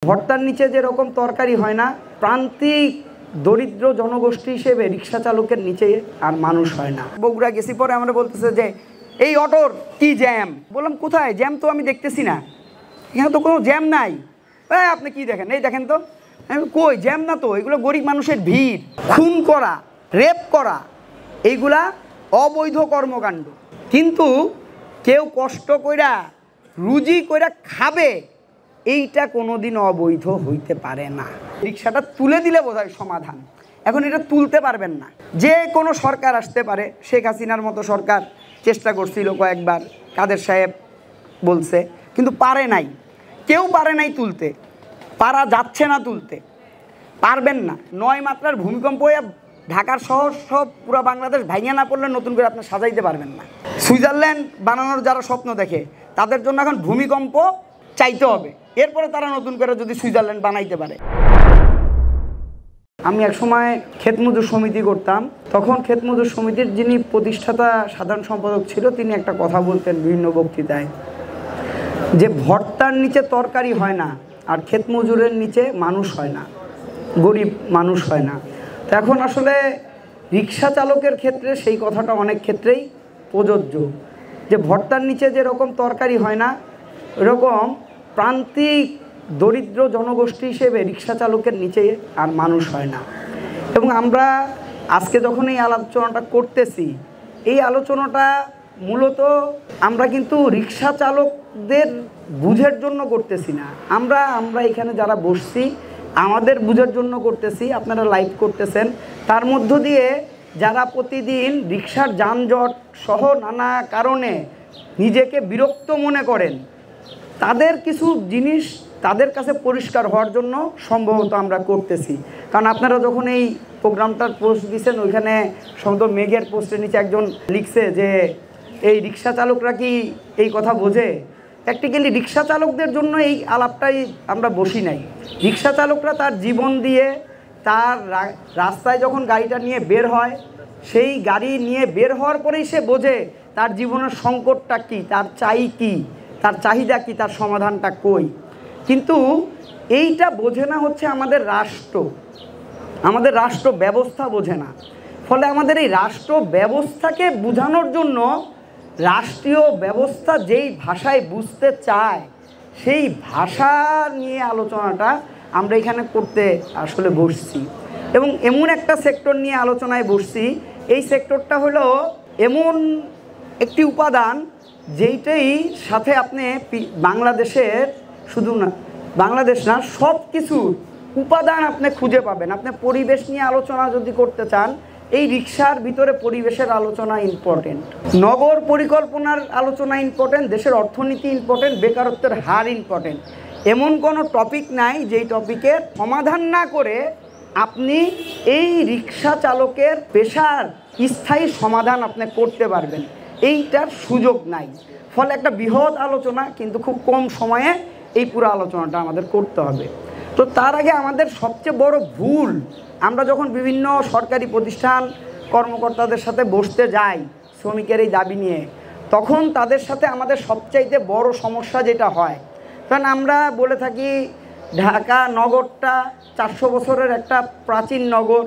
ভর্তার নিচে যেরকম তরকারি হয় না, প্রান্তিক দরিদ্র জনগোষ্ঠী হিসেবে রিক্সা চালকের নিচে আর মানুষ হয় না। বগুড়া গেছি, পরে আমরা বলতেছে যে এই অটোর কি জ্যাম। বললাম কোথায় জ্যাম, তো আমি দেখতেছি না, এখানে তো কোনো জ্যাম নাই। আপনি কি দেখেন, এই দেখেন তো। কই জ্যাম না তো, এগুলো গরিব মানুষের ভিড়। খুন করা, রেপ করা, এইগুলা অবৈধ কর্মকাণ্ড। কিন্তু কেউ কষ্ট কইরা রুজি কইরা খাবে, এইটা কোনোদিন অবৈধ হইতে পারে না। রিক্সাটা তুলে দিলে বোধহয় সমাধান। এখন এটা তুলতে পারবেন না। যে কোনো সরকার আসতে পারে, শেখ হাসিনার মতো সরকার চেষ্টা করছিল কয়েকবার, কাদের সাহেব বলছে, কিন্তু পারে নাই, কেউ পারে নাই তুলতে, পারা যাচ্ছে না, তুলতে পারবেন না। 9 মাত্রার ভূমিকম্প হয়ে ঢাকার শহর সব পুরো বাংলাদেশ ভাঙিয়ে না পড়লে নতুন করে আপনি সাজাইতে পারবেন না। সুইজারল্যান্ড বানানোর যারা স্বপ্ন দেখে, তাদের জন্য এখন ভূমিকম্প চাইতে হবে, এরপরে তারা নতুন করে যদি সুইজারল্যান্ড বানাইতে পারে। আমি এক সময় ক্ষেত মজুর সমিতি করতাম, তখন ক্ষেত মজুর সমিতির যিনি প্রতিষ্ঠাতা সাধারণ সম্পাদক ছিল, তিনি একটা কথা বলতেন বিভিন্ন বক্তৃতায়, যে ভর্তার নিচে তরকারি হয় না, আর ক্ষেত মজুরের নিচে মানুষ হয় না, গরিব মানুষ হয় না। তো এখন আসলে রিক্সা চালকের ক্ষেত্রে সেই কথাটা অনেক ক্ষেত্রেই প্রযোজ্য, যে ভর্তার নিচে যেরকম তরকারি হয় না, এরকম প্রান্তিক দরিদ্র জনগোষ্ঠী হিসেবে রিক্সা চালকের নিচে আর মানুষ হয় না। এবং আমরা আজকে যখন এই আলোচনাটা করতেছি, এই আলোচনাটা মূলত আমরা কিন্তু রিক্সা চালকদের বুঝের জন্য করতেছি না, আমরা এখানে যারা বসছি আমাদের বুঝের জন্য করতেছি। আপনারা লাইভ করতেছেন, তার মধ্য দিয়ে যারা প্রতিদিন রিক্সার যানজট সহ নানা কারণে নিজেকে বিরক্ত মনে করেন, তাদের কিছু জিনিস তাদের কাছে পরিষ্কার হওয়ার জন্য সম্ভবত আমরা করতেছি। কারণ আপনারা যখন এই প্রোগ্রামটার পোস্ট দিচ্ছেন, ওইখানে সম্ভবত মেঘের পোস্টের নিচে একজন লিখছে যে এই রিক্সা চালকরা কি এই কথা বোঝে। প্র্যাকটিক্যালি রিক্সা চালকদের জন্য এই আলাপটাই আমরা বসি নাই। রিক্সা চালকরা তার জীবন দিয়ে, তার রাস্তায় যখন গাড়িটা নিয়ে বের হয়, সেই গাড়ি নিয়ে বের হওয়ার পরেই সে বোঝে তার জীবনের সংকটটা কী, তার চাই কী, তার চাহিদা কী, তার সমাধানটা কই। কিন্তু এইটা বোঝে না হচ্ছে আমাদের রাষ্ট্র ব্যবস্থা বোঝে না। ফলে আমাদের এই রাষ্ট্র ব্যবস্থাকে বোঝানোর জন্য রাষ্ট্রীয় ব্যবস্থা যেই ভাষায় বুঝতে চায়, সেই ভাষা নিয়ে আলোচনাটা আমরা এখানে করতে আসলে বসছি। এবং এমন একটা সেক্টর নিয়ে আলোচনায় বসছি, এই সেক্টরটা হলো এমন একটি উপাদান যেইটাই সাথে আপনি বাংলাদেশের, শুধু না বাংলাদেশ না, সব কিছুর উপাদান আপনি খুঁজে পাবেন। আপনি পরিবেশ নিয়ে আলোচনা যদি করতে চান, এই রিক্সার ভিতরে পরিবেশের আলোচনা ইম্পর্টেন্ট, নগর পরিকল্পনার আলোচনা ইম্পর্টেন্ট, দেশের অর্থনীতি ইম্পর্টেন্ট, বেকারত্বের হার ইম্পর্টেন্ট। এমন কোনো টপিক নাই যেই টপিকের সমাধান না করে আপনি এই রিক্সা চালকের পেশার স্থায়ী সমাধান আপনি করতে পারবেন, এইটার সুযোগ নাই। ফলে একটা বৃহৎ আলোচনা, কিন্তু খুব কম সময়ে এই পুরো আলোচনাটা আমাদের করতে হবে। তো তার আগে আমাদের সবচেয়ে বড় ভুল, আমরা যখন বিভিন্ন সরকারি প্রতিষ্ঠান কর্মকর্তাদের সাথে বসতে যাই শ্রমিকের এই দাবি নিয়ে, তখন তাদের সাথে আমাদের সবচাইতে বড় সমস্যা যেটা হয়, কারণ আমরা বলে থাকি ঢাকা নগরটা 400 বছরের একটা প্রাচীন নগর।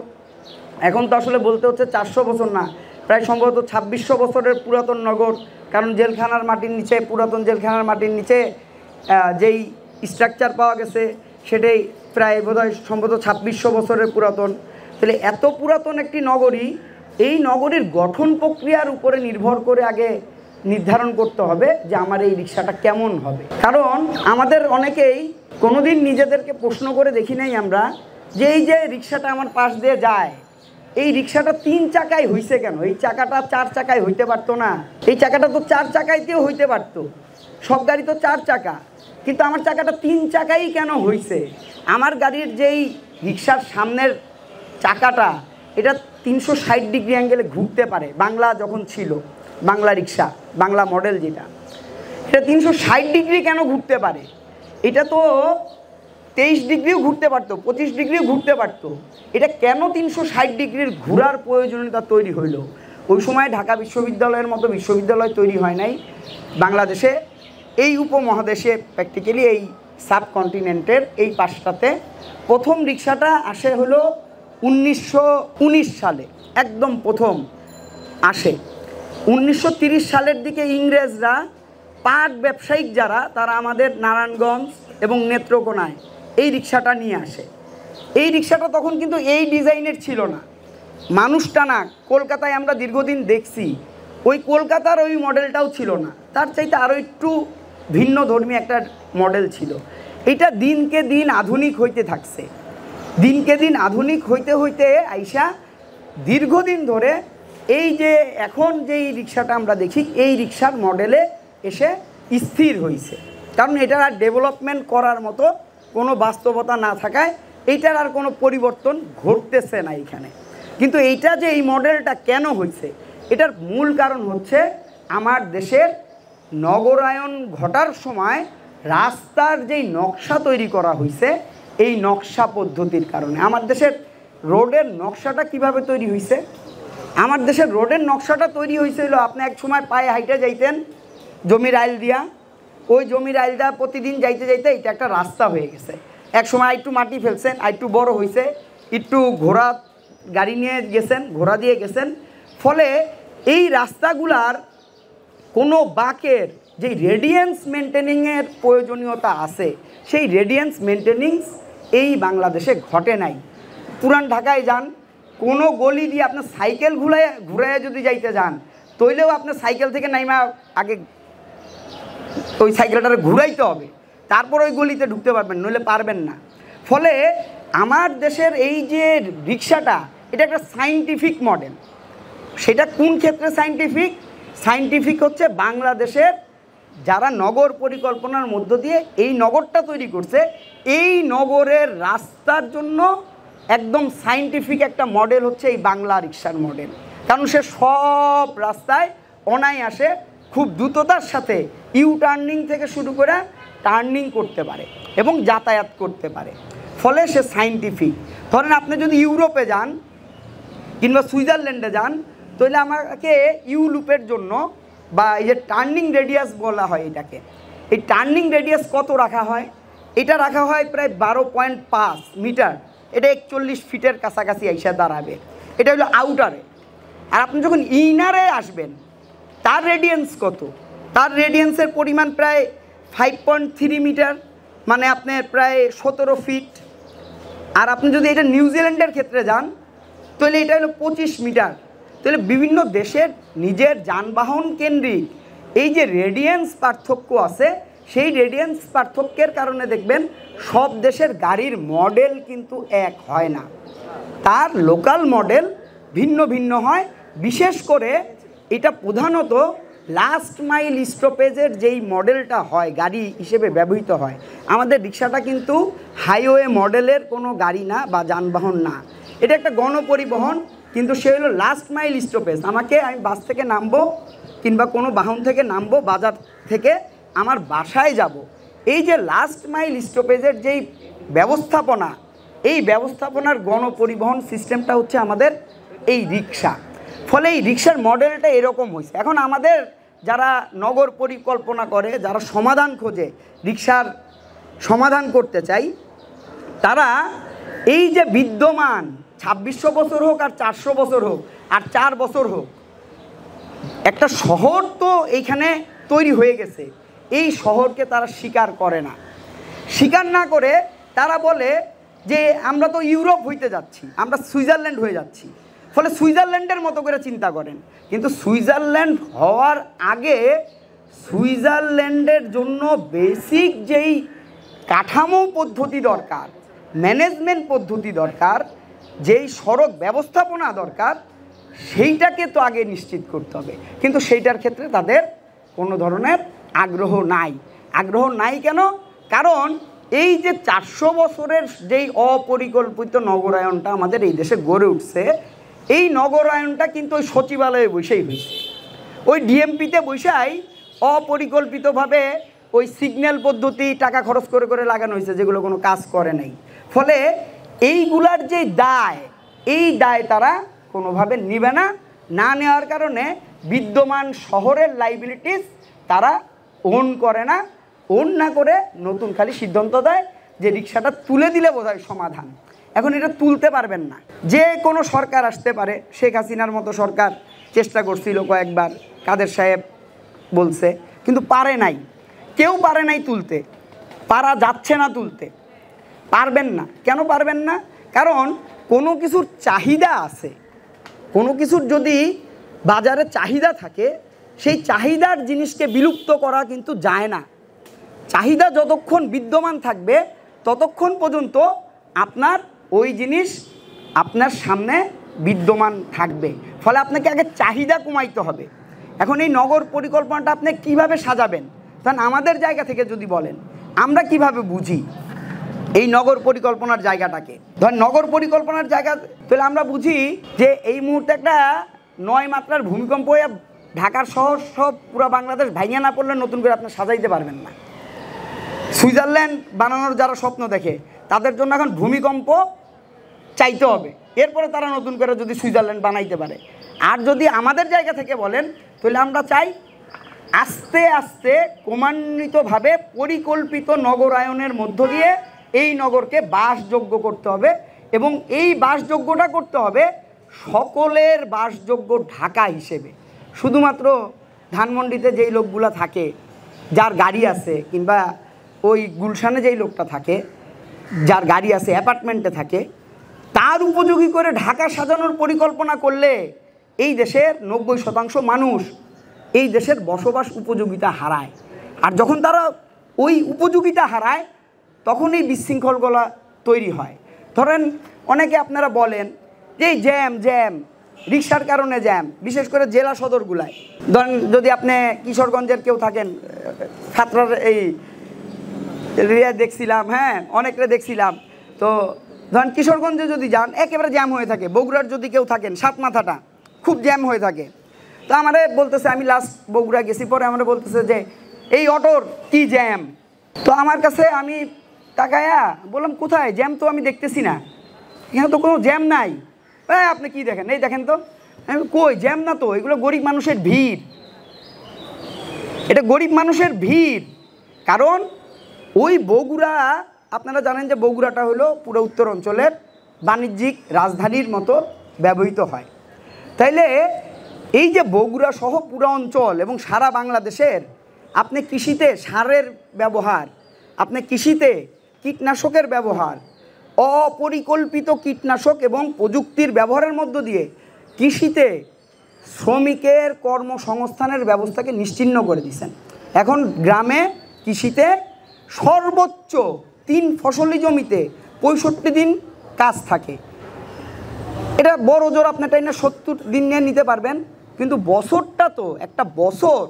এখন তো আসলে বলতে হচ্ছে 400 বছর না, প্রায় সম্ভবত 2600 বছরের পুরাতন নগর। কারণ জেলখানার মাটির নিচে, পুরাতন জেলখানার মাটির নিচে যেই স্ট্রাকচার পাওয়া গেছে, সেটাই প্রায় বোধহয় সম্ভবত 2600 বছরের পুরাতন। তাহলে এত পুরাতন একটি নগরী, এই নগরীর গঠন প্রক্রিয়ার উপরে নির্ভর করে আগে নির্ধারণ করতে হবে যে আমার এই রিক্সাটা কেমন হবে। কারণ আমাদের অনেকেই কোনোদিন নিজেদেরকে প্রশ্ন করে দেখি নাই আমরা, যে এই যে রিক্সাটা আমার পাশ দিয়ে যায়, এই রিক্সাটা 3 চাকায় হইছে কেন? এই চাকাটা 4 চাকায় হইতে পারতো না? এই চাকাটা তো 4 চাকাইতেও হইতে পারতো, সব গাড়ি তো 4 চাকা, কিন্তু আমার চাকাটা 3 চাকাই কেন হইছে? আমার গাড়ির যেই রিক্সার সামনের চাকাটা, এটা 360 ডিগ্রি অ্যাঙ্গেলে ঘুরতে পারে। বাংলা যখন ছিল, বাংলা রিক্সা, বাংলা মডেল যেটা, এটা 360 ডিগ্রি কেন ঘুরতে পারে? এটা তো 23 ডিগ্রিও ঘুরতে পারতো, 25 ডিগ্রিও ঘুরতে পারতো। এটা কেন 360 ডিগ্রির ঘোরার প্রয়োজনীয়তা তৈরি হইল? ওই সময় ঢাকা বিশ্ববিদ্যালয়ের মতো বিশ্ববিদ্যালয় তৈরি হয় নাই বাংলাদেশে, এই উপমহাদেশে প্র্যাকটিক্যালি এই সাবকন্টিনেন্টের এই পাশটাতে। প্রথম রিক্সাটা আসে হলো 1919 সালে, একদম প্রথম আসে। 1930 সালের দিকে ইংরেজরা পাট ব্যবসায়িক যারা, তারা আমাদের নারায়ণগঞ্জ এবং নেত্রকোনায় এই রিক্সাটা নিয়ে আসে। এই রিক্সাটা তখন কিন্তু এই ডিজাইনের ছিল না, মানুষটা না। কলকাতায় আমরা দীর্ঘদিন দেখছি, ওই কলকাতার ওই মডেলটাও ছিল না, তার চাইতে আরও একটু ভিন্ন ধর্মী একটা মডেল ছিল। এটা দিনকে দিন আধুনিক হইতে থাকছে, দিনকে দিন আধুনিক হইতে হইতে আইসা দীর্ঘদিন ধরে এই যে এখন যেই রিক্সাটা আমরা দেখি, এই রিক্সার মডেলে এসে স্থির হয়েছে। কারণ এটার আর ডেভেলপমেন্ট করার মতো কোনো বাস্তবতা না থাকায় এইটার আর কোনো পরিবর্তন ঘটতেছে না এখানে। কিন্তু এইটা যে এই মডেলটা কেন হয়েছে, এটার মূল কারণ হচ্ছে আমার দেশের নগরায়ন ঘটার সময় রাস্তার যেই নকশা তৈরি করা হয়েছে, এই নকশা পদ্ধতির কারণে। আমার দেশের রোডের নকশাটা কিভাবে তৈরি হয়েছে? আমার দেশের রোডের নকশাটা তৈরি হয়েছিল, আপনি এক সময় পায়ে হাইটে যাইতেন জমির আইল দিয়া, ওই জমির আইলটা প্রতিদিন যাইতে যাইতে এটা একটা রাস্তা হয়ে গেছে। এক সময় একটু মাটি ফেলছেন, একটু বড় হয়েছে, একটু ঘোড়া গাড়ি নিয়ে গেছেন, ঘোড়া দিয়ে গেছেন, ফলে এই রাস্তাগুলার কোনো বাঁকের যে রেডিয়েন্স মেনটেনিংয়ের প্রয়োজনীয়তা আছে, সেই রেডিয়েন্স মেনটেনিংস এই বাংলাদেশে ঘটে নাই। পুরান ঢাকায় যান, কোনো গলি দিয়ে আপনার সাইকেল ঘুরাইয়া যদি যাইতে যান, তইলেও আপনার সাইকেল থেকে নাইমা আগে ওই সাইকেলটারে ঘুরাইতে হবে, তারপর ওই গলিতে ঢুকতে পারবেন, নইলে পারবেন না। ফলে আমার দেশের এই যে রিক্সাটা, এটা একটা সায়েন্টিফিক মডেল। সেটা কোন ক্ষেত্রে সায়েন্টিফিক? সায়েন্টিফিক হচ্ছে বাংলাদেশের যারা নগর পরিকল্পনার মধ্য দিয়ে এই নগরটা তৈরি করছে, এই নগরের রাস্তার জন্য একদম সায়েন্টিফিক একটা মডেল হচ্ছে এই বাংলা রিক্সার মডেল। কারণ সে সব রাস্তায় অনায়াসে খুব দ্রুততার সাথে ইউ টার্নিং থেকে শুরু করে টার্নিং করতে পারে এবং যাতায়াত করতে পারে, ফলে সে সায়েন্টিফিক। ধরেন আপনি যদি ইউরোপে যান কিংবা সুইজারল্যান্ডে যান, তাহলে আমাকে ইউ লুপের জন্য বা এই যে টার্নিং রেডিয়াস বলা হয় এটাকে, এই টার্নিং রেডিয়াস কত রাখা হয়? এটা রাখা হয় প্রায় 12.5 মিটার। এটা 41 ফিটের কাছাকাছি আইসা দাঁড়াবে। এটা হলো আউটারে। আর আপনি যখন ইনারে আসবেন, তার রেডিয়েন্স কত? তার রেডিয়েন্সের পরিমাণ প্রায় 5.3 মিটার, মানে আপনার প্রায় 17 ফিট। আর আপনি যদি এটা নিউজিল্যান্ডের ক্ষেত্রে যান, তাহলে এটা হলো 25 মিটার। তাহলে বিভিন্ন দেশের নিজের যানবাহন কেন্দ্রিক এই যে রেডিয়েন্স পার্থক্য আছে, সেই রেডিয়েন্স পার্থক্যের কারণে দেখবেন সব দেশের গাড়ির মডেল কিন্তু এক হয় না, তার লোকাল মডেল ভিন্ন ভিন্ন হয়। বিশেষ করে এটা প্রধানত লাস্ট মাইল স্টপেজের যেই মডেলটা হয়, গাড়ি হিসেবে ব্যবহৃত হয়। আমাদের রিক্সাটা কিন্তু হাইওয়ে মডেলের কোনো গাড়ি না বা যানবাহন না, এটা একটা গণপরিবহন, কিন্তু সে হলো লাস্ট মাইল স্টপেজ। আমি বাস থেকে নামবো কিংবা কোনো বাহন থেকে নামবো, বাজার থেকে আমার বাসায় যাব, এই যে লাস্ট মাইল স্টপেজের যেই ব্যবস্থাপনা, এই ব্যবস্থাপনার গণপরিবহন সিস্টেমটা হচ্ছে আমাদের এই রিক্সা। ফলে এই রিক্সার মডেলটা এরকম হয়েছে। এখন আমাদের যারা নগর পরিকল্পনা করে, যারা সমাধান খোঁজে, রিক্সার সমাধান করতে চাই, তারা এই যে বিদ্যমান 2600 বছর হোক আর 400 বছর হোক আর 4 বছর হোক, একটা শহর তো এইখানে তৈরি হয়ে গেছে, এই শহরকে তারা স্বীকার করে না। স্বীকার না করে তারা বলে যে আমরা তো ইউরোপ হইতে যাচ্ছি, আমরা সুইজারল্যান্ড হয়ে যাচ্ছি। ফলে সুইজারল্যান্ডের মতো করে চিন্তা করেন, কিন্তু সুইজারল্যান্ড হওয়ার আগে সুইজারল্যান্ডের জন্য বেসিক যেই কাঠামো পদ্ধতি দরকার, ম্যানেজমেন্ট পদ্ধতি দরকার, যেই সড়ক ব্যবস্থাপনা দরকার, সেইটাকে তো আগে নিশ্চিত করতে হবে। কিন্তু সেইটার ক্ষেত্রে তাদের কোনো ধরনের আগ্রহ নাই। আগ্রহ নাই কেন? কারণ এই যে 400 বছরের যেই অপরিকল্পিত নগরায়নটা আমাদের এই দেশে গড়ে উঠছে, এই নগরায়নটা কিন্তু ওই সচিবালয়ে বসেই হয়েছে, ওই ডিএমপিতে বসেই অপরিকল্পিতভাবে ওই সিগন্যাল পদ্ধতি টাকা খরচ করে করে লাগানো হয়েছে, যেগুলো কোনো কাজ করে নাই। ফলে এইগুলার যে দায়, এই দায় তারা কোনোভাবে নিবে না। না নেওয়ার কারণে বিদ্যমান শহরের লাইবিলিটিস তারা ওন করে না, না করে নতুন খালি সিদ্ধান্ত দেয় যে রিক্সাটা তুলে দিলে বোধহয় সমাধান। এখন এটা তুলতে পারবেন না। যে কোনো সরকার আসতে পারে, শেখ হাসিনার মতো সরকার চেষ্টা করছিল কয়েকবার, কাদের সাহেব বলছে, কিন্তু পারে নাই, কেউ পারে নাই তুলতে, পারা যাচ্ছে না তুলতে, পারবেন না। কেন পারবেন না? কারণ কোনো কিছুর চাহিদা আছে, কোনো কিছুর যদি বাজারে চাহিদা থাকে, সেই চাহিদার জিনিসকে বিলুপ্ত করা কিন্তু যায় না। চাহিদা যতক্ষণ বিদ্যমান থাকবে ততক্ষণ পর্যন্ত আপনার ওই জিনিস আপনার সামনে বিদ্যমান থাকবে। ফলে আপনাকে আগে চাহিদা কমাইতে হবে। এখন এই নগর পরিকল্পনাটা আপনি কিভাবে সাজাবেন? কারণ আমাদের জায়গা থেকে যদি বলেন, আমরা কিভাবে বুঝি এই নগর পরিকল্পনার জায়গাটাকে? ধর নগর পরিকল্পনার জায়গা তাহলে আমরা বুঝি যে এই মুহূর্তে একটা 9 মাত্রার ভূমিকম্প হয়ে ঢাকার শহর সব পুরো বাংলাদেশ ভাঙিয়ে না পড়লে নতুন করে আপনি সাজাইতে পারবেন না। সুইজারল্যান্ড বানানোর যারা স্বপ্ন দেখে তাদের জন্য এখন ভূমিকম্প চাইতে হবে, এরপরে তারা নতুন করে যদি সুইজারল্যান্ড বানাইতে পারে। আর যদি আমাদের জায়গা থেকে বলেন, তাহলে আমরা চাই আস্তে আস্তে ক্রমান্বিতভাবে পরিকল্পিত নগরায়নের মধ্য দিয়ে এই নগরকে বাসযোগ্য করতে হবে, এবং এই বাসযোগ্যটা করতে হবে সকলের বাসযোগ্য ঢাকা হিসেবে। শুধুমাত্র ধানমন্ডিতে যেই লোকগুলো থাকে, যার গাড়ি আছে, কিংবা ওই গুলশানে যেই লোকটা থাকে, যার গাড়ি আছে, অ্যাপার্টমেন্টে থাকে, তার উপযোগী করে ঢাকা সাজানোর পরিকল্পনা করলে এই দেশের 90% মানুষ এই দেশের বসবাস উপযোগিতা হারায়। আর যখন তারা ওই উপযোগিতা হারায় তখন এই বিশৃঙ্খলগুলো তৈরি হয়। ধরেন অনেকে আপনারা বলেন যে এই জ্যাম রিক্সার কারণে জ্যাম, বিশেষ করে জেলা সদরগুলায়। ধরেন যদি আপনি কিশোরগঞ্জের কেউ থাকেন, খাতড়ার এই রিয়া দেখছিলাম, হ্যাঁ অনেকটা দেখছিলাম, তো ধরেন কিশোরগঞ্জে যদি যান একেবারে জ্যাম হয়ে থাকে। বগুড়ার যদি কেউ থাকেন, সাত মাথাটা খুব জ্যাম হয়ে থাকে। তো আমারে বলতেছে, আমি লাস্ট বগুড়া গেছি, পরে আমরা বলতেছে যে এই অটোর কি জ্যাম। তো আমার কাছে আমি তাকায়া বললাম, কোথায় জ্যাম? তো আমি দেখতেছি না, এখানে তো কোনো জ্যাম নাই। হ্যাঁ আপনি কি দেখেন? এই দেখেন তো। আমি কই জ্যাম না তো, এগুলো গরিব মানুষের ভিড়, এটা গরিব মানুষের ভিড়। কারণ ওই বগুড়া, আপনারা জানেন যে বগুড়াটা হলো পুরো উত্তর অঞ্চলের বাণিজ্যিক রাজধানীর মতো ব্যবহৃত হয়। তাইলে এই যে বগুড়া সহ পুরো অঞ্চল এবং সারা বাংলাদেশের আপনি কৃষিতে সারের ব্যবহার, আপনি কৃষিতে কীটনাশকের ব্যবহার, অপরিকল্পিত কীটনাশক এবং প্রযুক্তির ব্যবহারের মধ্য দিয়ে কৃষিতে শ্রমিকের কর্মসংস্থানের ব্যবস্থাকে নিশ্চিহ্ন করে দিয়েছেন। এখন গ্রামে কৃষিতে সর্বোচ্চ 3 ফসলি জমিতে 65 দিন কাজ থাকে। এটা বড় জোর আপনি তাই না 70 দিন নিয়ে নিতে পারবেন, কিন্তু বছরটা তো একটা বছর,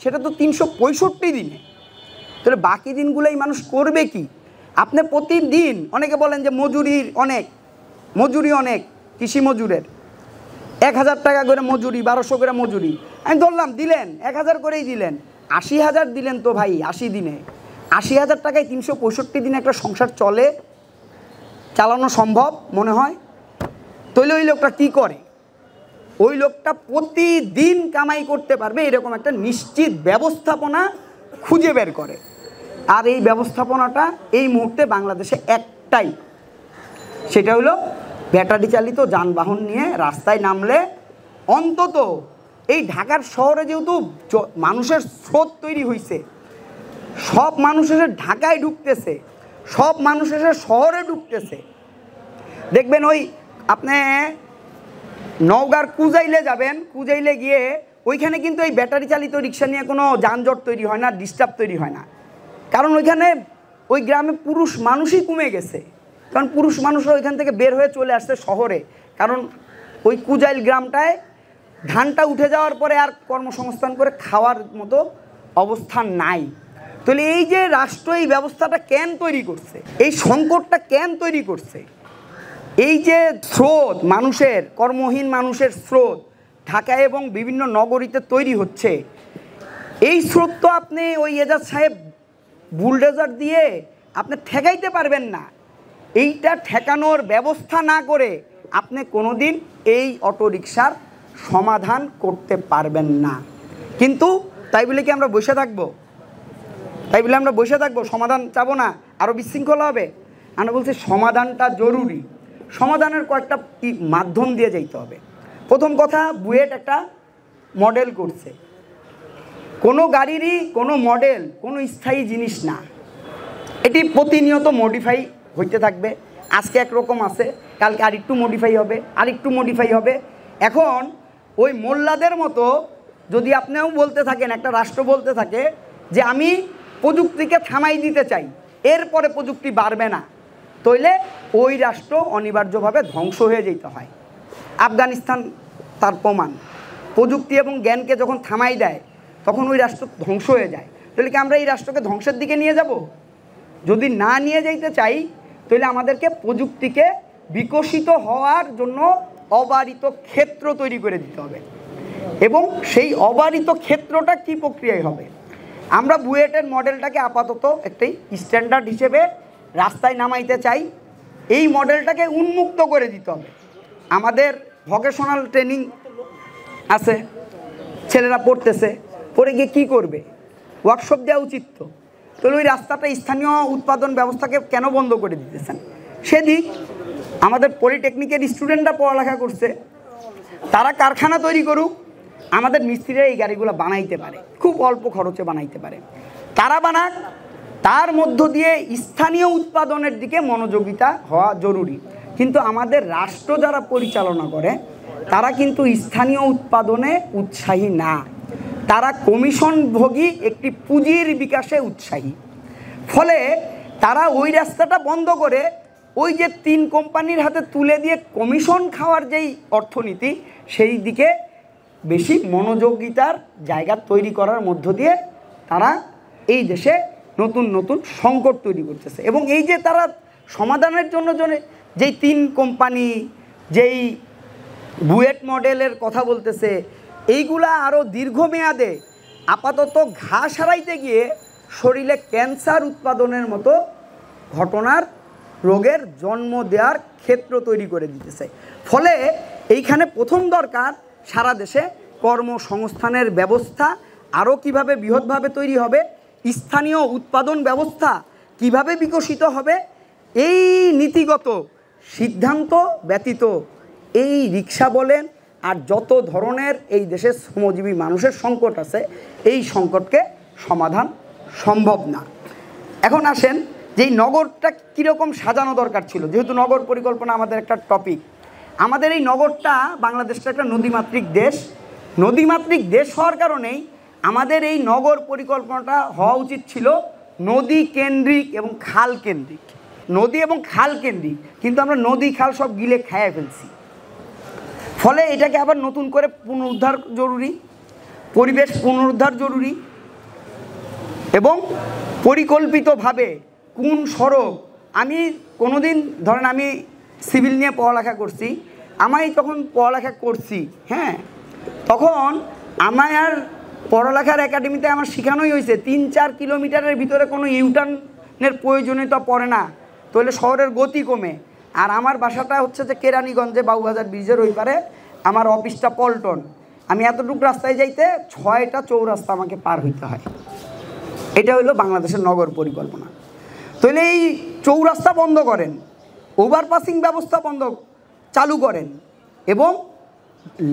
সেটা তো 365 দিনে। তাহলে বাকি দিনগুলোই মানুষ করবে কি? আপনি প্রতিদিন, অনেকে বলেন যে মজুরি অনেক কৃষি মজুরের 1000 টাকা করে মজুরি, 1200 করে মজুরি। আমি ধরলাম দিলেন 1000 করেই দিলেন, 80,000 দিলেন তো ভাই 80 দিনে, 80,000 টাকায় 365 দিনে একটা সংসার চালানো সম্ভব মনে হয়? তাহলে ওই লোকটা কী করে? ওই লোকটা প্রতিদিন কামাই করতে পারবে এরকম একটা নিশ্চিত ব্যবস্থাপনা খুঁজে বের করে। আর এই ব্যবস্থাপনাটা এই মুহূর্তে বাংলাদেশে একটাই, সেটা হলো ব্যাটারি চালিত যানবাহন নিয়ে রাস্তায় নামলে অন্তত এই ঢাকার শহরে যেহেতু মানুষের স্রোত তৈরি হয়েছে, সব মানুষ এসে ঢাকায় ঢুকতেছে, সব মানুষ এসে শহরে ঢুকতেছে। দেখবেন ওই আপনি নওগাঁর কুজাইলে যাবেন, কুজাইলে গিয়ে ওইখানে কিন্তু এই ব্যাটারি চালিত রিক্সা নিয়ে কোনো যানজট তৈরি হয় না, ডিস্টার্ব তৈরি হয় না। কারণ ওইখানে ওই গ্রামে পুরুষ মানুষই কমে গেছে, কারণ পুরুষ মানুষরা ওইখান থেকে বের হয়ে চলে আসছে শহরে। কারণ ওই কুজাইল গ্রামটায় ধানটা উঠে যাওয়ার পরে আর কর্মসংস্থান করে খাওয়ার মতো অবস্থান নাই। তাহলে এই যে রাষ্ট্র এই ব্যবস্থাটা কেন তৈরি করছে, এই সংকটটা কেন তৈরি করছে? এই যে স্রোত মানুষের, কর্মহীন মানুষের স্রোত ঢাকায় এবং বিভিন্ন নগরীতে তৈরি হচ্ছে, এই স্রোত তো আপনি ওই এজাজ সাহেব বুলডোজার দিয়ে আপনি ঠেকাইতে পারবেন না। এইটা ঠেকানোর ব্যবস্থা না করে আপনি কোনোদিন এই অটোরিকশার সমাধান করতে পারবেন না। কিন্তু তাই বলে কি আমরা বসে থাকবো? তাই বলে আমরা বসে থাকবো, সমাধান চাবো না, আরও বিশৃঙ্খলা হবে? আমরা বলছি সমাধানটা জরুরি। সমাধানের কয়েকটা মাধ্যম দিয়ে যাইতে হবে। প্রথম কথা, বুয়েট একটা মডেল করছে। কোনো গাড়িরই কোনো মডেল কোনো স্থায়ী জিনিস না, এটি প্রতিনিয়ত মডিফাই হইতে থাকবে। আজকে একরকম আছে, কালকে আরেকটু মডিফাই হবে, আরেকটু মডিফাই হবে। এখন ওই মোল্লাদের মতো যদি আপনিও বলতে থাকেন, একটা রাষ্ট্র বলতে থাকে যে আমি প্রযুক্তিকে থামাই দিতে চাই, এরপরে প্রযুক্তি বাড়বে না, তাইলে ওই রাষ্ট্র অনিবার্যভাবে ধ্বংস হয়ে যেতে হয়। আফগানিস্তান তার প্রমাণ। প্রযুক্তি এবং জ্ঞানকে যখন থামাই দেয় তখন ওই রাষ্ট্র ধ্বংস হয়ে যায়। তাহলে কি আমরা এই রাষ্ট্রকে ধ্বংসের দিকে নিয়ে যাব? যদি না নিয়ে যাইতে চাই তাহলে আমাদেরকে প্রযুক্তিকে বিকশিত হওয়ার জন্য অবারিত ক্ষেত্র তৈরি করে দিতে হবে। এবং সেই অবারিত ক্ষেত্রটা কি প্রক্রিয়ায় হবে? আমরা বুয়েটের মডেলটাকে আপাতত একটি স্ট্যান্ডার্ড হিসেবে রাস্তায় নামাইতে চাই। এই মডেলটাকে উন্মুক্ত করে দিতে হবে। আমাদের ভোকেশনাল ট্রেনিং আছে, ছেলেরা পড়তেছে, পড়ে গিয়ে কী করবে? ওয়ার্কশপ দেওয়া উচিত তো। তাহলে ওই রাস্তাটা স্থানীয় উৎপাদন ব্যবস্থাকে কেন বন্ধ করে দিতেছেন? সেদিক আমাদের পলিটেকনিকের স্টুডেন্টরা পড়ালেখা করছে, তারা কারখানা তৈরি করুক, আমাদের মিস্ত্রিরা এই গাড়িগুলো বানাইতে পারে, খুব অল্প খরচে বানাইতে পারে, তারা বানাক। তার মধ্য দিয়ে স্থানীয় উৎপাদনের দিকে মনোযোগিতা হওয়া জরুরি। কিন্তু আমাদের রাষ্ট্র যারা পরিচালনা করে তারা কিন্তু স্থানীয় উৎপাদনে উৎসাহী না, তারা কমিশনভোগী একটি পুঁজির বিকাশে উৎসাহী। ফলে তারা ওই রাস্তাটা বন্ধ করে ওই যে 3 কোম্পানির হাতে তুলে দিয়ে কমিশন খাওয়ার যেই অর্থনীতি, সেই দিকে বেশি মনোযোগিতার জায়গা তৈরি করার মধ্য দিয়ে তারা এই দেশে নতুন নতুন সংকট তৈরি করতেছে। এবং এই যে তারা সমাধানের জন্য যেই 3 কোম্পানি যেই বুয়েট মডেলের কথা বলতেছে, এইগুলা আরও দীর্ঘমেয়াদে আপাতত ঘাস হারাইতে গিয়ে শরীরে ক্যান্সার উৎপাদনের মতো ঘটনার রোগের জন্ম দেওয়ার ক্ষেত্র তৈরি করে দিতেছে। ফলে এইখানে প্রথম দরকার সারা দেশে কর্মসংস্থানের ব্যবস্থা আরও কিভাবে বৃহৎভাবে তৈরি হবে, স্থানীয় উৎপাদন ব্যবস্থা কিভাবে বিকশিত হবে, এই নীতিগত সিদ্ধান্ত ব্যতীত এই রিক্সা বলেন আর যত ধরনের এই দেশের শ্রমজীবী মানুষের সংকট আছে, এই সংকটকে সমাধান সম্ভব না। এখন আসেন যে এই নগরটা কীরকম সাজানো দরকার ছিল। যেহেতু নগর পরিকল্পনা আমাদের একটা টপিক, আমাদের এই নগরটা বাংলাদেশটা একটা নদীমাতৃক দেশ। নদীমাতৃক দেশ হওয়ার কারণেই আমাদের এই নগর পরিকল্পনাটা হওয়া উচিত ছিল নদী কেন্দ্রিক এবং খাল কেন্দ্রিক। নদী এবং খাল কেন্দ্রিক, কিন্তু আমরা নদী খাল সব গিলে খেয়ে ফেলছি। ফলে এটাকে আবার নতুন করে পুনরুদ্ধার জরুরি, পরিবেশ পুনরুদ্ধার জরুরি এবং পরিকল্পিতভাবে কোন সড়ক। আমি কোনোদিন ধরেন আমি সিভিল নিয়ে পড়ালেখা করছি, আমি তখন পড়ালেখা করছি, হ্যাঁ, তখন আমার পড়ালেখার একাডেমিতে আমার শেখানোই হয়েছে 3-4 কিলোমিটারের ভিতরে কোনো ইউটার্নের প্রয়োজনীয়তা পড়ে না, তাহলে শহরের গতি কমে। আর আমার বাসাটা হচ্ছে যে কেরানীগঞ্জে, বাবুবাজার ব্রিজের ওই পারে, আমার অফিসটা পল্টন। আমি এতটুকু রাস্তায় যাইতে 6টা চৌরাস্তা আমাকে পার হইতে হয়। এটা হলো বাংলাদেশের নগর পরিকল্পনা। তাহলে এই চৌরাস্তা বন্ধ করেন, ওভারপাসিং ব্যবস্থা চালু করেন এবং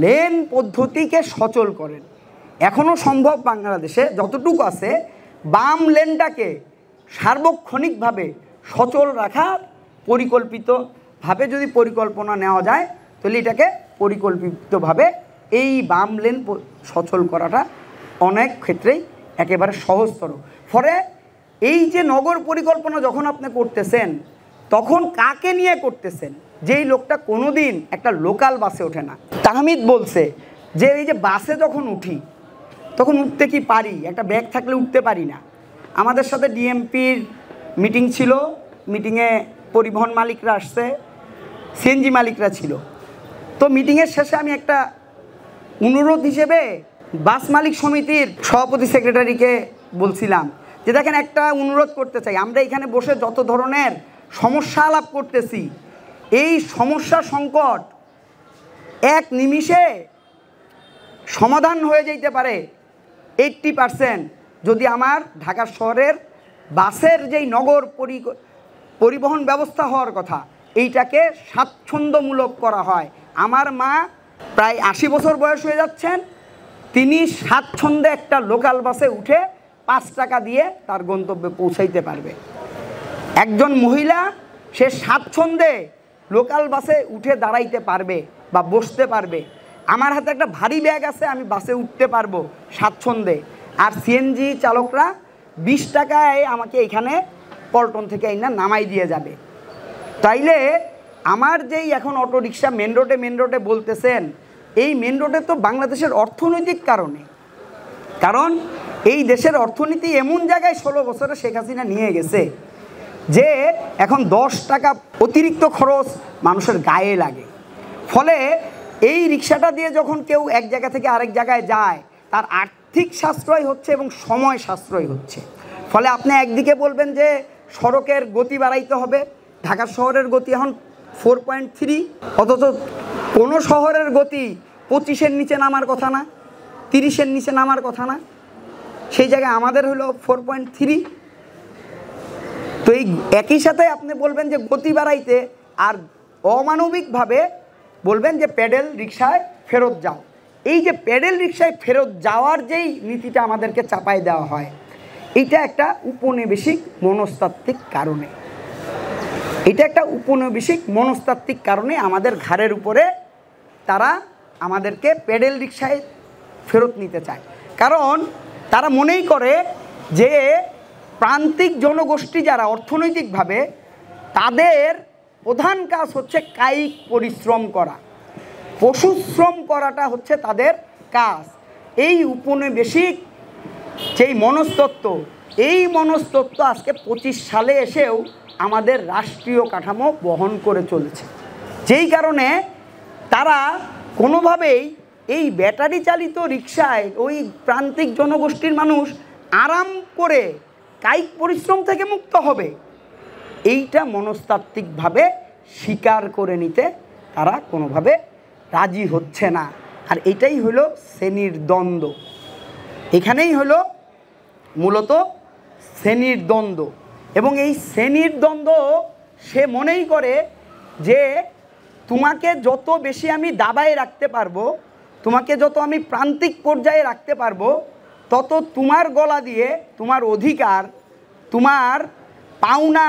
লেন পদ্ধতিকে সচল করেন। এখনও সম্ভব বাংলাদেশে যতটুকু আছে, বাম লেনটাকে সার্বক্ষণিকভাবে সচল রাখার পরিকল্পিতভাবে যদি পরিকল্পনা নেওয়া যায়, তাহলে এটাকে পরিকল্পিতভাবে এই বাম লেন সচল করাটা অনেক ক্ষেত্রেই একেবারে সহজতর। ফলে এই যে নগর পরিকল্পনা যখন আপনি করতেছেন, তখন কাকে নিয়ে করতেছেন? যেই লোকটা কোনোদিন একটা লোকাল বাসে ওঠে না। তাহমিদ বলছে যে এই যে বাসে যখন উঠি তখন উঠতে কি পারি, একটা ব্যাগ থাকলে উঠতে পারি না। আমাদের সাথে ডিএমপির মিটিং ছিল, মিটিংয়ে পরিবহন মালিকরা আসছে, সিএনজি মালিকরা ছিল। তো মিটিংয়ের শেষে আমি একটা অনুরোধ হিসেবে বাস মালিক সমিতির সভাপতি সেক্রেটারিকে বলছিলাম যে দেখেন, একটা অনুরোধ করতে চাই, আমরা এখানে বসে যত ধরনের সমস্যা আলাপ করতেছি, এই সমস্যা সংকট এক নিমিষে সমাধান হয়ে যেতে পারে 80% যদি আমার ঢাকা শহরের বাসের যেই নগর পরিবহন ব্যবস্থা হওয়ার কথা, এইটাকে স্বাচ্ছন্দ্যমূলক করা হয়। আমার মা প্রায় 80 বছর বয়স হয়ে যাচ্ছেন, তিনি স্বাচ্ছন্দ্যে একটা লোকাল বাসে উঠে 5 টাকা দিয়ে তার গন্তব্যে পৌঁছাইতে পারবে। একজন মহিলা সে স্বাচ্ছন্দ্যে লোকাল বাসে উঠে দাঁড়াইতে পারবে বা বসতে পারবে। আমার হাতে একটা ভারী ব্যাগ আছে, আমি বাসে উঠতে পারবো স্বাচ্ছন্দ্যে। আর সিএনজি চালকরা 20 টাকায় আমাকে এখানে পল্টন থেকে এইনা নামাই দিয়ে যাবে। তাইলে আমার যেই এখন অটোরিকশা মেন রোডে বলতেছেন, এই মেন রোডে তো বাংলাদেশের অর্থনৈতিক কারণে, কারণ এই দেশের অর্থনীতি এমন জায়গায় 16 বছরে শেখ হাসিনা নিয়ে গেছে যে এখন 10 টাকা অতিরিক্ত খরচ মানুষের গায়ে লাগে। ফলে এই রিক্সাটা দিয়ে যখন কেউ এক জায়গা থেকে আরেক জায়গায় যায়, তার আর্থিক সাশ্রয় হচ্ছে এবং সময় সাশ্রয় হচ্ছে। ফলে আপনি একদিকে বলবেন যে সড়কের গতি বাড়াইতে হবে, ঢাকা শহরের গতি এখন 4.3, অথচ কোনো শহরের গতি 25-এর নিচে নামার কথা না, 30-এর নিচে নামার কথা না, সেই জায়গায় আমাদের হলো 4.3। তো এই একই সাথে আপনি বলবেন যে গতি বাড়াইতে, আর অমানবিকভাবে বলবেন যে প্যাডেল রিক্সায় ফেরত যাও। এই যে প্যাডেল রিক্সায় ফেরত যাওয়ার যেই নীতিটা আমাদেরকে চাপাই দেওয়া হয়, এটা একটা উপনিবেশিক মনস্তাত্ত্বিক কারণে, আমাদের ঘাড়ের উপরে তারা আমাদেরকে প্যাডেল রিক্সায় ফেরত নিতে চায়। কারণ তারা মনেই করে যে প্রান্তিক জনগোষ্ঠী যারা অর্থনৈতিকভাবে, তাদের প্রধান কাজ হচ্ছে কায়িক পরিশ্রম করা, পশুশ্রম করাটা হচ্ছে তাদের কাজ। এই উপনিবেশিক যেই মনস্তত্ত্ব, এই মনস্তত্ত্ব আজকে 25 সালে এসেও আমাদের রাষ্ট্রীয় কাঠামো বহন করে চলেছে। যেই কারণে তারা কোনোভাবেই এই ব্যাটারি চালিত রিক্সায় ওই প্রান্তিক জনগোষ্ঠীর মানুষ আরাম করে কায়িক পরিশ্রম থেকে মুক্ত হবে, এইটা মনস্তাত্ত্বিকভাবে স্বীকার করে নিতে তারা কোনোভাবে রাজি হচ্ছে না। আর এটাই হলো শ্রেণীর দ্বন্দ্ব, এখানেই হলো মূলত শ্রেণীর দ্বন্দ্ব। এবং এই শ্রেণীর দ্বন্দ্ব সে মনেই করে যে তোমাকে যত বেশি আমি দাবায় রাখতে পারবো, তোমাকে যত আমি প্রান্তিক পর্যায়ে রাখতে পারবো, তত তোমার গলা দিয়ে তোমার অধিকার, তোমার পাওনা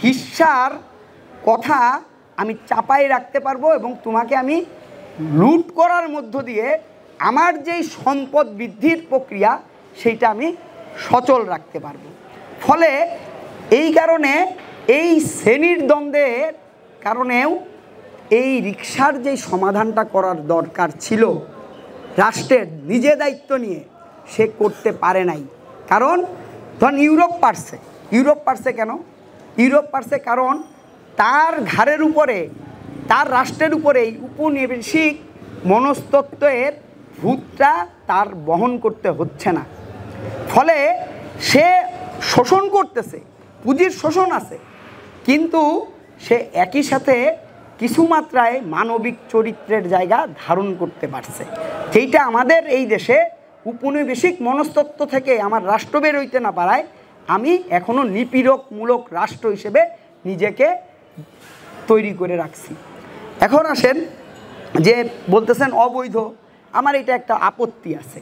হিস্সার কথা আমি চাপাই রাখতে পারবো এবং তোমাকে আমি লুট করার মধ্য দিয়ে আমার যেই সম্পদ বৃদ্ধির প্রক্রিয়া, সেইটা আমি সচল রাখতে পারবো। ফলে এই কারণে এই শ্রেণীর দ্বন্দ্বের কারণেও এই রিক্সার যেই সমাধানটা করার দরকার ছিল রাষ্ট্রের নিজে দায়িত্ব নিয়ে, সে করতে পারে নাই। কারণ ধরুন ইউরোপ পারছে কেন? ইউরোপ পারছে কারণ তার ঘাড়ের উপরে, তার রাষ্ট্রের উপরেই উপনিবেশিক মনস্তত্ত্বের ভূতটা তার বহন করতে হচ্ছে না। ফলে সে শোষণ করতেছে, পুঁজির শোষণ আছে, কিন্তু সে একই সাথে কিছু মাত্রায় মানবিক চরিত্রের জায়গা ধারণ করতে পারছে, যেইটা আমাদের এই দেশে উপনিবেশিক মনস্তত্ত্ব থেকে আমার রাষ্ট্র বের হইতে না পারায় আমি এখনও নিপীড়কমূলক রাষ্ট্র হিসেবে নিজেকে তৈরি করে রাখছি। এখন আসেন যে বলতেছেন অবৈধ, আমার এটা একটা আপত্তি আছে।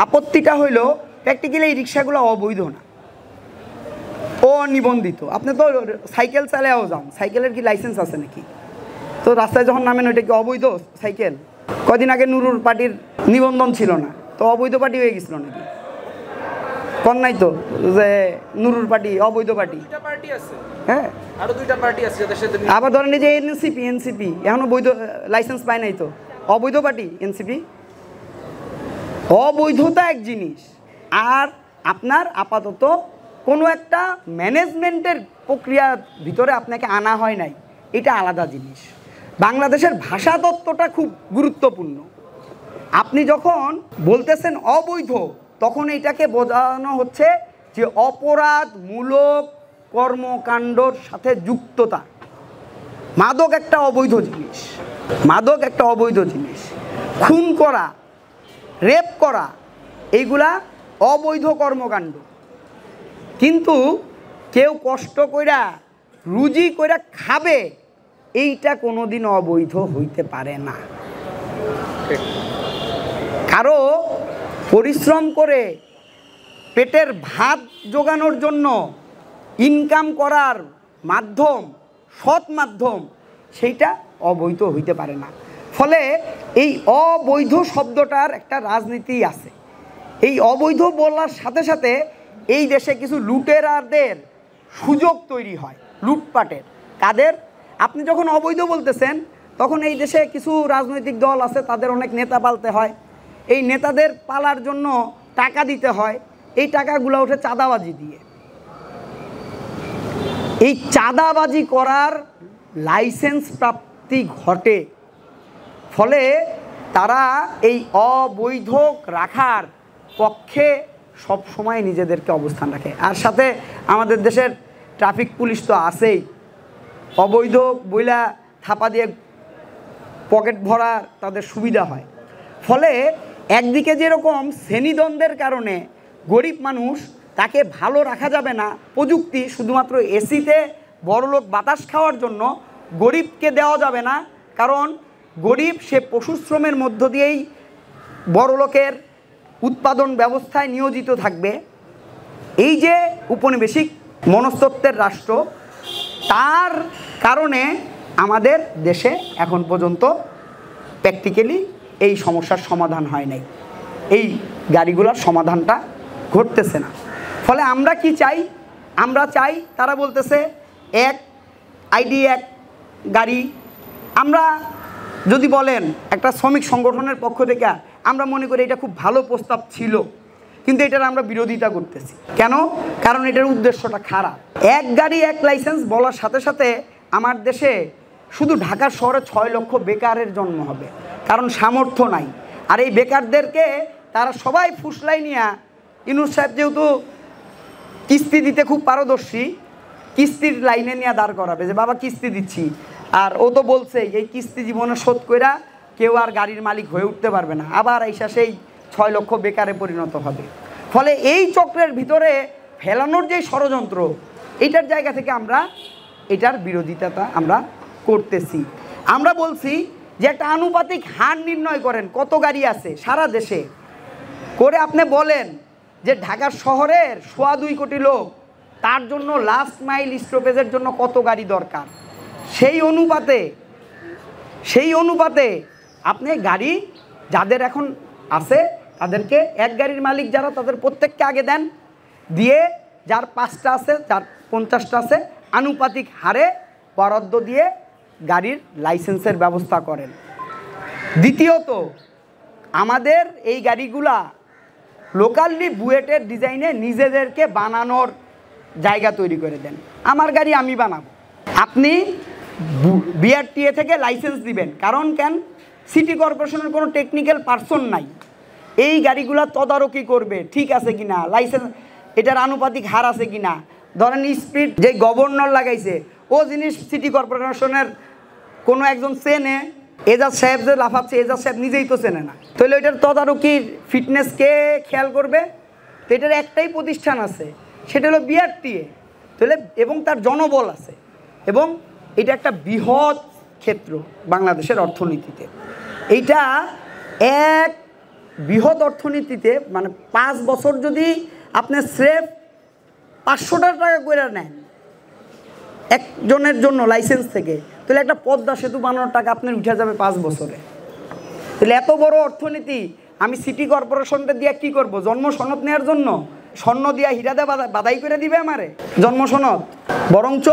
আপত্তিটা হইল প্র্যাকটিক্যালি এই রিক্সাগুলো অবৈধ না, অনিবন্ধিত। আপনি তো সাইকেল চালাও যান, সাইকেলের কি লাইসেন্স আছে নাকি? তো রাস্তায় যখন নামেন ওইটা কি অবৈধ সাইকেল? কদিন আগে নুরুর পার্টির নিবন্ধন ছিল না, তো অবৈধ পার্টি হয়ে গেছিল নাকি? কোন নাই তো যে নুরুর পার্টি অবৈধ পার্টি? হ্যাঁ, আরো 2টা পার্টি আছে। আবার ধরেন এই যে এনসিপি এখনো বৈধ লাইসেন্স পায় নাই, তো অবৈধ পার্টি এনসিপি। অবৈধতা এক জিনিস, আর আপনার আপাতত কোনো একটা ম্যানেজমেন্টের প্রক্রিয়ার ভিতরে আপনাকে আনা হয় নাই, এটা আলাদা জিনিস। বাংলাদেশের ভাষা তত্ত্বটা খুব গুরুত্বপূর্ণ। আপনি যখন বলতেছেন অবৈধ, তখন এটাকে বোঝানো হচ্ছে যে অপরাধমূলক কর্মকাণ্ডর সাথে যুক্ততা। মাদক একটা অবৈধ জিনিস, মাদক একটা অবৈধ জিনিস। খুন করা, রেপ করা, এইগুলা অবৈধ কর্মকাণ্ড। কিন্তু কেউ কষ্ট কইরা রুজি কইরা খাবে, এইটা কোনোদিন অবৈধ হইতে পারে না। কারো পরিশ্রম করে পেটের ভাত জোগানোর জন্য ইনকাম করার মাধ্যম, সৎ মাধ্যম, সেইটা অবৈধ হইতে পারে না। ফলে এই অবৈধ শব্দটার একটা রাজনীতি আছে। এই অবৈধ বলার সাথে সাথে এই দেশে কিছু লুটেরাদের সুযোগ তৈরি হয় লুটপাটের। কাদের? আপনি যখন অবৈধ বলতেছেন তখন এই দেশে কিছু রাজনৈতিক দল আছে, তাদের অনেক নেতা পালতে হয়। এই নেতাদের পালার জন্য টাকা দিতে হয়। এই টাকাগুলো ওঠে চাঁদাবাজি দিয়ে। এই চাঁদাবাজি করার লাইসেন্স প্রাপ্তি ঘটে। ফলে তারা এই অবৈধ রাখার পক্ষে সব সময় নিজেদেরকে অবস্থান রাখে। আর সাথে আমাদের দেশের ট্রাফিক পুলিশ তো আছেই, অবৈধ বইলা থাপা দিয়ে পকেট ভরা তাদের সুবিধা হয়। ফলে একদিকে যেরকম শ্রেণীদ্বন্দ্বের কারণে গরিব মানুষ, তাকে ভালো রাখা যাবে না, প্রযুক্তি শুধুমাত্র এসিতে বড়লোক বাতাস খাওয়ার জন্য গরিবকে দেওয়া যাবে না, কারণ গরিব সে পশুশ্রমের মধ্য দিয়েই বড়লোকের উৎপাদন ব্যবস্থায় নিয়োজিত থাকবে। এই যে উপনিবেশিক মনস্তত্ত্বের রাষ্ট্র, তার কারণে আমাদের দেশে এখন পর্যন্ত প্র্যাকটিক্যালি এই সমস্যার সমাধান হয় নাই, এই গাড়িগুলোর সমাধানটা ঘটতেছে না। ফলে আমরা কি চাই? আমরা চাই, তারা বলতেছে এক আইডি এক গাড়ি। আমরা যদি বলেন একটা শ্রমিক সংগঠনের পক্ষ থেকে, আমরা মনে করি এটা খুব ভালো প্রস্তাব ছিল, কিন্তু এটার আমরা বিরোধিতা করতেছি। কেন? কারণ এটার উদ্দেশ্যটা খারাপ। এক গাড়ি এক লাইসেন্স বলার সাথে সাথে আমার দেশে শুধু ঢাকার শহরে 6 লক্ষ বেকারের জন্ম হবে, কারণ সামর্থ্য নাই। আর এই বেকারদেরকে তারা সবাই ফুসলাই নিয়ে, ইউনূস সাহেব যেহেতু কিস্তি দিতে খুব পারদর্শী, কিস্তির লাইনে নিয়ে দাঁড় করাবে যে বাবা কিস্তি দিচ্ছি। আর ও তো বলছে এই কিস্তি জীবনে শোধ কইরা কেউ আর গাড়ির মালিক হয়ে উঠতে পারবে না, আবার আইসা সেই 6 লক্ষ বেকারে পরিণত হবে। ফলে এই চক্রের ভিতরে ফেলানোর যে ষড়যন্ত্র, এইটার জায়গা থেকে আমরা এটার বিরোধিতাটা আমরা করতেছি। আমরা বলছি যে একটা আনুপাতিক হার নির্ণয় করেন, কত গাড়ি আছে সারা দেশে, করে আপনি বলেন যে ঢাকা শহরের 2.25 কোটি লোক, তার জন্য লাস্ট মাইল স্টপেজের জন্য কত গাড়ি দরকার। সেই অনুপাতে আপনি গাড়ি যাদের এখন আছে তাদেরকে, এক গাড়ির মালিক যারা, তাদের প্রত্যেককে আগে দেন, দিয়ে যার 5টা আছে, যার 50টা আছে, আনুপাতিক হারে বরাদ্দ দিয়ে গাড়ির লাইসেন্সের ব্যবস্থা করেন। দ্বিতীয়ত, আমাদের এই গাড়িগুলা লোকালি বুয়েটের ডিজাইনে নিজেদেরকে বানানোর জায়গা তৈরি করে দেন। আমার গাড়ি আমি বানাবো, আপনি বিআরটিএ থেকে লাইসেন্স দিবেন। কারণ কেন? সিটি কর্পোরেশনের কোনো টেকনিক্যাল পার্সন নাই, এই গাড়িগুলো তদারকি করবে ঠিক আছে কিনা, লাইসেন্স এটার আনুপাতিক হার আছে কিনা। ধরেন স্পিড যে গভর্নর লাগাইছে, ও জিনিস সিটি কর্পোরেশনের কোনো একজন চেনে, এজাজ সাহেব যে লাফাচ্ছে, এজাজ সাহেব নিজেই তো চেনে না, তাহলে এটার তদারকির ফিটনেস কে খেয়াল করবে? তো এটার একটাই প্রতিষ্ঠান আছে, সেটা হলো বিআরটিএ। তাহলে এবং তার জনবল আছে, এবং এটা একটা বৃহৎ ক্ষেত্র বাংলাদেশের অর্থনীতিতে। এইটা এক বৃহৎ অর্থনীতিতে, মানে 5 বছর যদি আপনি স্রেফ 500 টাকা করে নেন একজনের জন্য লাইসেন্স থেকে, তাহলে একটা পদ্মা সেতু বানানোর টাকা আপনার উঠে যাবে 5 বছরে। তাহলে এত বড় অর্থনীতি আমি সিটি কর্পোরেশনটা দিয়ে কী করব? জন্ম সনদ নেওয়ার জন্য স্বর্ণ দিয়া হীরা দিয়ে বাদাই করে দিবে আমারে জন্ম সনদ? বরঞ্চ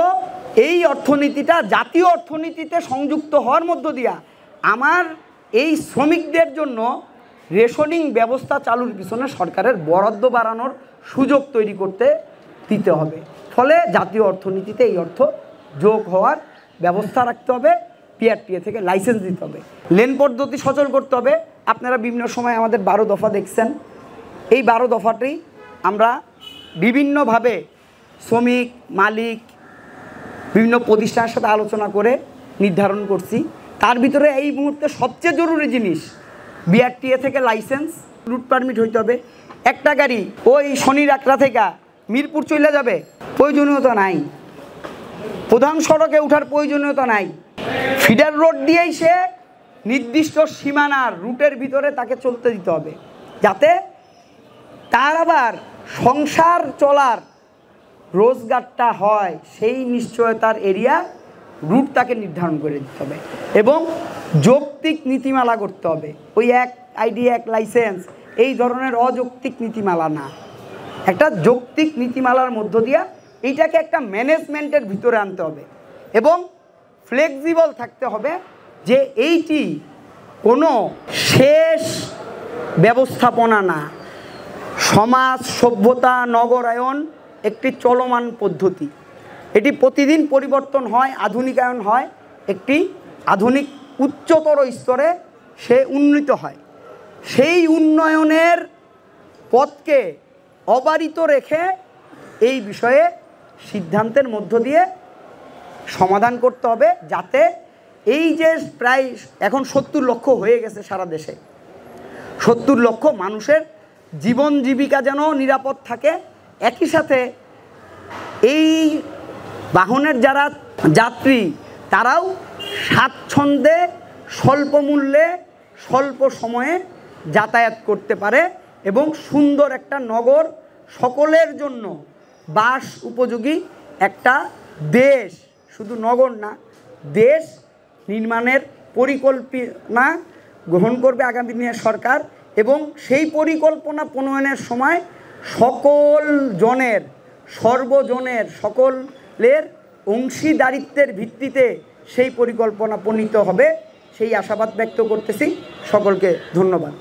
এই অর্থনীতিটা জাতীয় অর্থনীতিতে সংযুক্ত হওয়ার মধ্য দিয়া আমার এই শ্রমিকদের জন্য রেশনিং ব্যবস্থা চালুর পিছনে সরকারের বরাদ্দ বাড়ানোর সুযোগ তৈরি করতে দিতে হবে। ফলে জাতীয় অর্থনীতিতে এই অর্থ যোগ হওয়ার ব্যবস্থা রাখতে হবে, বিআরটিএ থেকে লাইসেন্স দিতে হবে, লেন পদ্ধতি সচল করতে হবে। আপনারা বিভিন্ন সময় আমাদের 12 দফা দেখছেন, এই 12 দফাটি আমরা বিভিন্নভাবে শ্রমিক, মালিক, বিভিন্ন প্রতিষ্ঠানের সাথে আলোচনা করে নির্ধারণ করছি। তার ভিতরে এই মুহূর্তে সবচেয়ে জরুরি জিনিস বিআরটিএ থেকে লাইসেন্স, রুট পারমিট হইতে হবে। একটা গাড়ি ওই শনির আকড়া থেকে মিরপুর চলে যাবে? প্রয়োজনীয়তা নাই। প্রধান সড়কে ওঠার প্রয়োজনীয়তা নাই। ফিডার রোড দিয়েই সে নির্দিষ্ট সীমানার রুটের ভিতরে তাকে চলতে দিতে হবে, যাতে তার আবার সংসার চলার রোজগারটা হয়। সেই নিশ্চয়তার এরিয়া রুট তাকে নির্ধারণ করে দিতে হবে এবং যৌক্তিক নীতিমালা করতে হবে। ওই এক আইডি এক লাইসেন্স এই ধরনের অযৌক্তিক নীতিমালা না, একটা যৌক্তিক নীতিমালার মধ্য দিয়া এইটাকে একটা ম্যানেজমেন্টের ভিতরে আনতে হবে এবং ফ্লেক্সিবল থাকতে হবে যে এইটি কোনো শেষ ব্যবস্থাপনা না। সমাজ সভ্যতা নগরায়ন একটি চলমান পদ্ধতি, এটি প্রতিদিন পরিবর্তন হয়, আধুনিকায়ন হয়, একটি আধুনিক উচ্চতর স্তরে সে উন্নীত হয়। সেই উন্নয়নের পথকে অবারিত রেখে এই বিষয়ে সিদ্ধান্তের মধ্য দিয়ে সমাধান করতে হবে, যাতে এই যে প্রায় এখন 70 লক্ষ হয়ে গেছে সারা দেশে, 70 লক্ষ মানুষের জীবন জীবিকা যেন নিরাপদ থাকে। একই সাথে এই বাহনের যারা যাত্রী তারাও স্বাচ্ছন্দ্যে স্বল্প মূল্যে স্বল্প সময়ে যাতায়াত করতে পারে এবং সুন্দর একটা নগর, সকলের জন্য বাস উপযোগী একটা দেশ, শুধু নগর না দেশ নির্মাণের পরিকল্পনা গ্রহণ করবে আগামী দিনের সরকার। এবং সেই পরিকল্পনা প্রণয়নের সময় সকল জনের, সর্বজনের, সকলের অংশীদারিত্বের ভিত্তিতে সেই পরিকল্পনা প্রণীত হবে, সেই আশাবাদ ব্যক্ত করতেছি। সকলকে ধন্যবাদ।